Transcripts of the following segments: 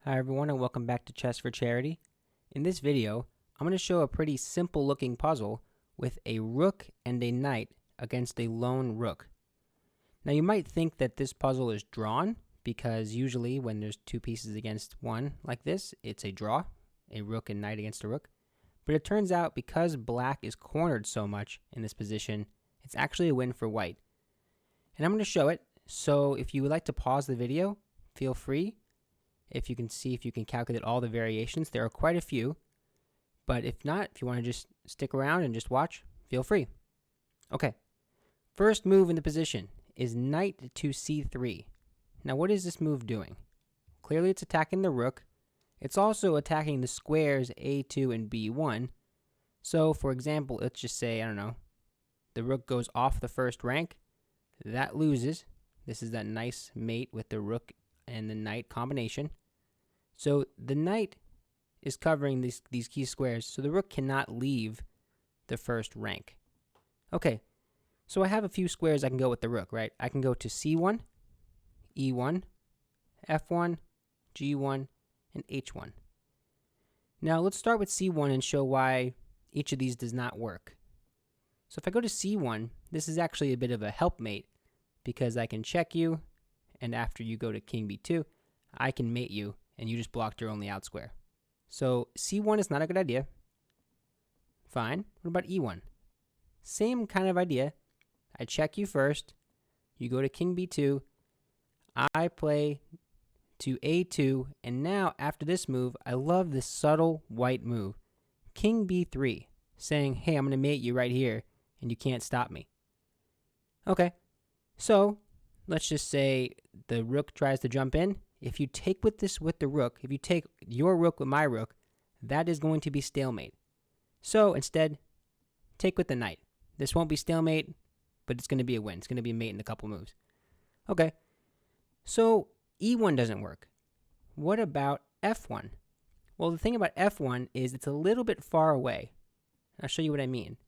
Hi everyone and welcome back to Chess for Charity. In this video, I'm going to show a pretty simple looking puzzle with a rook and a knight against a lone rook. Now you might think that this puzzle is drawn because usually when there's two pieces against one like this, it's a draw, a rook and knight against a rook. But it turns out because black is cornered so much in this position, it's actually a win for white. And I'm going to show it, so if you would like to pause the video, feel free. If you can see if you can calculate all the variations, there are quite a few. But if not, if you want to just stick around and just watch, feel free. Okay, first move in the position is knight to c3. Now what is this move doing? Clearly it's attacking the rook. It's also attacking the squares a2 and b1. So for example, let's just say, I don't know, the rook goes off the first rank. That loses. This is that nice mate with the rook and the knight combination. So the knight is covering these key squares, so the rook cannot leave the first rank. Okay, so I have a few squares I can go with the rook, right? I can go to c1, e1, f1, g1, and h1. Now let's start with c1 and show why each of these does not work. So if I go to c1, this is actually a bit of a helpmate because I can check you, and after you go to king b2, I can mate you, and you just blocked your only out square. So c1 is not a good idea. Fine. What about e1? Same kind of idea. I check you first. You go to king b2. I play to a2, and now after this move, I love this subtle white move. King b3, saying, hey, I'm going to mate you right here, and you can't stop me. Okay, so let's just say the rook tries to jump in. If you take with the rook, if you take your rook with my rook, that is going to be stalemate. So instead, take with the knight. This won't be stalemate, but it's going to be a win. It's going to be a mate in a couple moves. Okay, so e1 doesn't work. What about f1? Well, the thing about f1 is it's a little bit far away. I'll show you what I mean.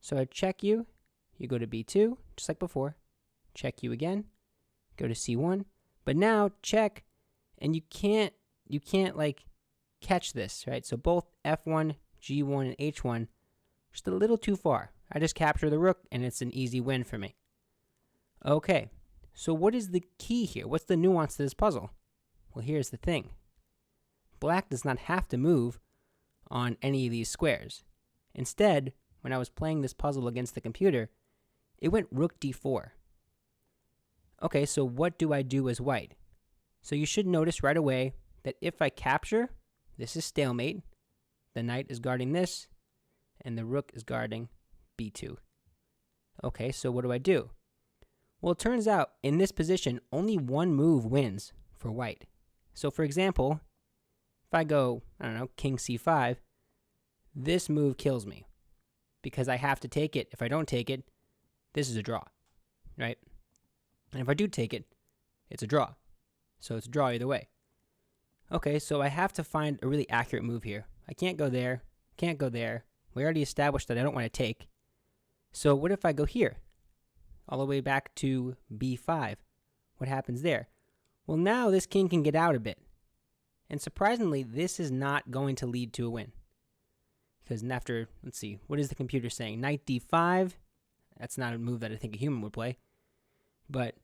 So I check you. You go to b2, just like before. Check you again. Go to c1. But now check, and you can't like catch this, right? So both f1, g1, and h1 just a little too far. I just capture the rook, and it's an easy win for me. Okay, so what is the key here? What's the nuance to this puzzle? Well, here's the thing. Black does not have to move on any of these squares. Instead, when I was playing this puzzle against the computer, it went rook d4. Okay, so what do I do as white? So you should notice right away that if I capture, this is stalemate, the knight is guarding this, and the rook is guarding b2. Okay, so what do? Well, it turns out in this position, only one move wins for white. So for example, if I go, I don't know, king c5, this move kills me because I have to take it. If I don't take it, this is a draw, right? And if I do take it, it's a draw. So it's a draw either way. Okay, so I have to find a really accurate move here. I can't go there, can't go there. We already established that I don't want to take. So what if I go here? All the way back to b5. What happens there? Well, now this king can get out a bit. And surprisingly, this is not going to lead to a win. Because after, let's see, what is the computer saying? Knight d5. That's not a move that I think a human would play. But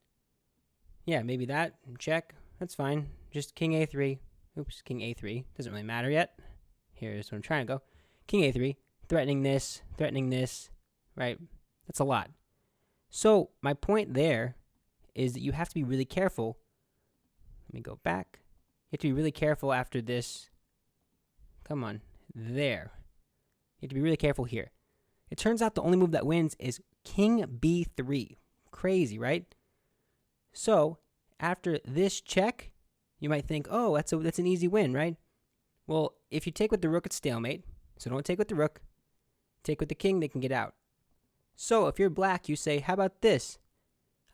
yeah, maybe that, check, that's fine. Just king a3, oops, king a3, doesn't really matter yet. Here's what I'm trying to go. King a3, threatening this, right? That's a lot. So my point there is that you have to be really careful. Let me go back. You have to be really careful after this. Come on, there. You have to be really careful here. It turns out the only move that wins is king b3. Crazy, right? So after this check, you might think, oh, that's an easy win, right? Well, if you take with the rook, it's stalemate. So don't take with the rook. Take with the king, they can get out. So if you're black, you say, how about this?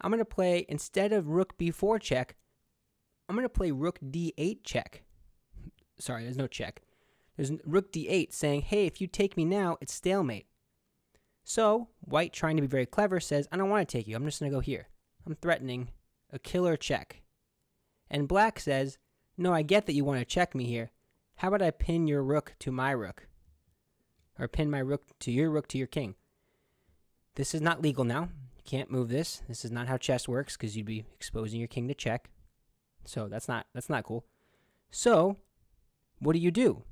I'm going to play, instead of rook b4 check, I'm going to play rook d8 check. Sorry, there's no check. There's rook d8 saying, hey, if you take me now, it's stalemate. So white, trying to be very clever, says, I don't want to take you. I'm just going to go here. I'm threatening a killer check. And black says, no, I get that you want to check me here. How about I pin your rook to my rook? Or pin my rook to your king. This is not legal now. You can't move this. This is not how chess works because you'd be exposing your king to check. So that's not cool. So what do?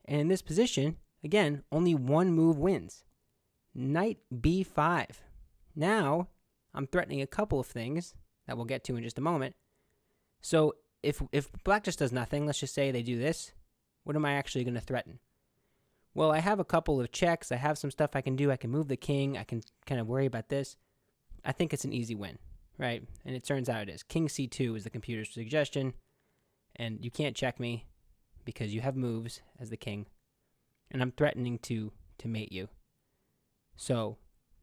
And in this position, again, only one move wins. Knight b5. Now, I'm threatening a couple of things that we'll get to in just a moment. So if black just does nothing, let's just say they do this, what am I actually going to threaten? Well, I have a couple of checks. I have some stuff I can do. I can move the king. I can kind of worry about this. I think it's an easy win, right? And it turns out it is. King c2 is the computer's suggestion, and you can't check me because you have moves as the king, and I'm threatening to mate you. So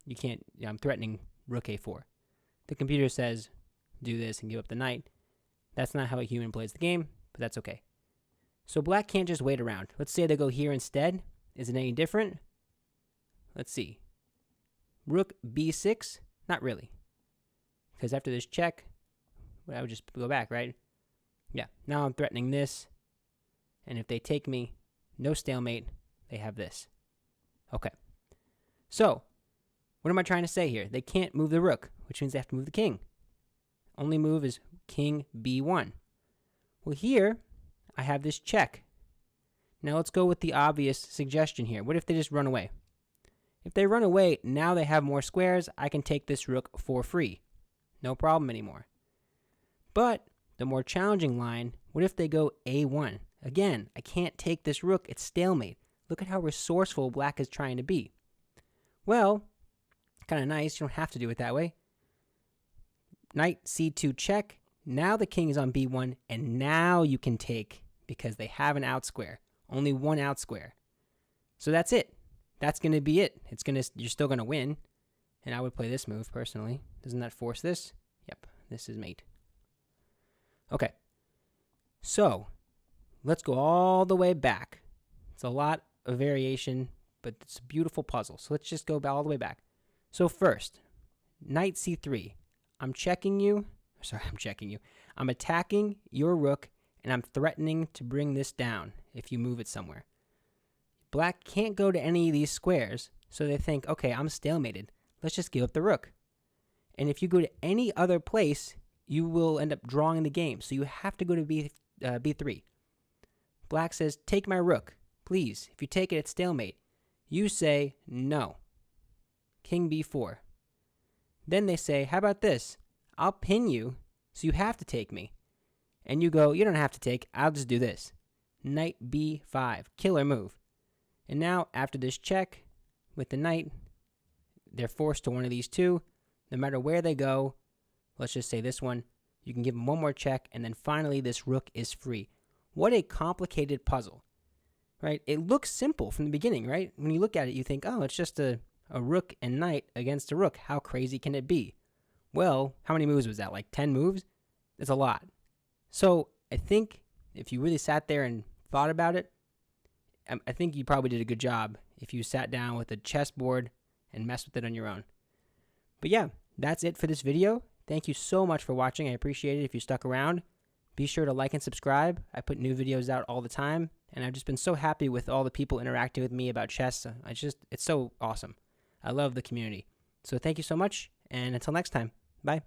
you can't, I'm threatening rook a4. The computer says do this and give up the knight. That's not how a human plays the game, but that's okay. So black can't just wait around. Let's say they go here instead. Is it any different? Let's see. Rook b6? Not really. Because after this check, well, I would just go back, right? Yeah, now I'm threatening this. And if they take me, no stalemate, they have this. Okay. So, what am I trying to say here? They can't move the rook, which means they have to move the king. Only move is king b1. Well, here, I have this check. Now let's go with the obvious suggestion here. What if they just run away? If they run away, now they have more squares. I can take this rook for free. No problem anymore. But the more challenging line, what if they go a1? Again, I can't take this rook. It's stalemate. Look at how resourceful black is trying to be. Well, kind of nice. You don't have to do it that way. Knight c2 check. Now the king is on b1, and now you can take because they have an out square. Only one out square. So that's it. That's going to be it. You're still going to win. And I would play this move personally. Doesn't that force this? Yep, this is mate. Okay. So, let's go all the way back. It's a lot of variation, but it's a beautiful puzzle. So let's just go all the way back. So first, knight c3. I'm checking you. I'm attacking your rook, and I'm threatening to bring this down if you move it somewhere. Black can't go to any of these squares, so they think, okay, I'm stalemated. Let's just give up the rook. And if you go to any other place, you will end up drawing the game. So you have to go to b3. Black says, take my rook, please. If you take it, it's stalemate. You say, no. King b4. Then they say, how about this? I'll pin you, so you have to take me. And you go, you don't have to take, I'll just do this. Knight b5, killer move. And now, after this check with the knight, they're forced to one of these two. No matter where they go, let's just say this one, you can give them one more check, and then finally this rook is free. What a complicated puzzle, right? It looks simple from the beginning, right? When you look at it, you think, oh, it's just a rook and knight against a rook. How crazy can it be? Well, how many moves was that? Like 10 moves? It's a lot. So I think if you really sat there and thought about it, I think you probably did a good job if you sat down with a chessboard and messed with it on your own. But yeah, that's it for this video. Thank you so much for watching. I appreciate it if you stuck around. Be sure to like and subscribe. I put new videos out all the time, and I've just been so happy with all the people interacting with me about chess. It's so awesome. I love the community. So thank you so much, and until next time, bye.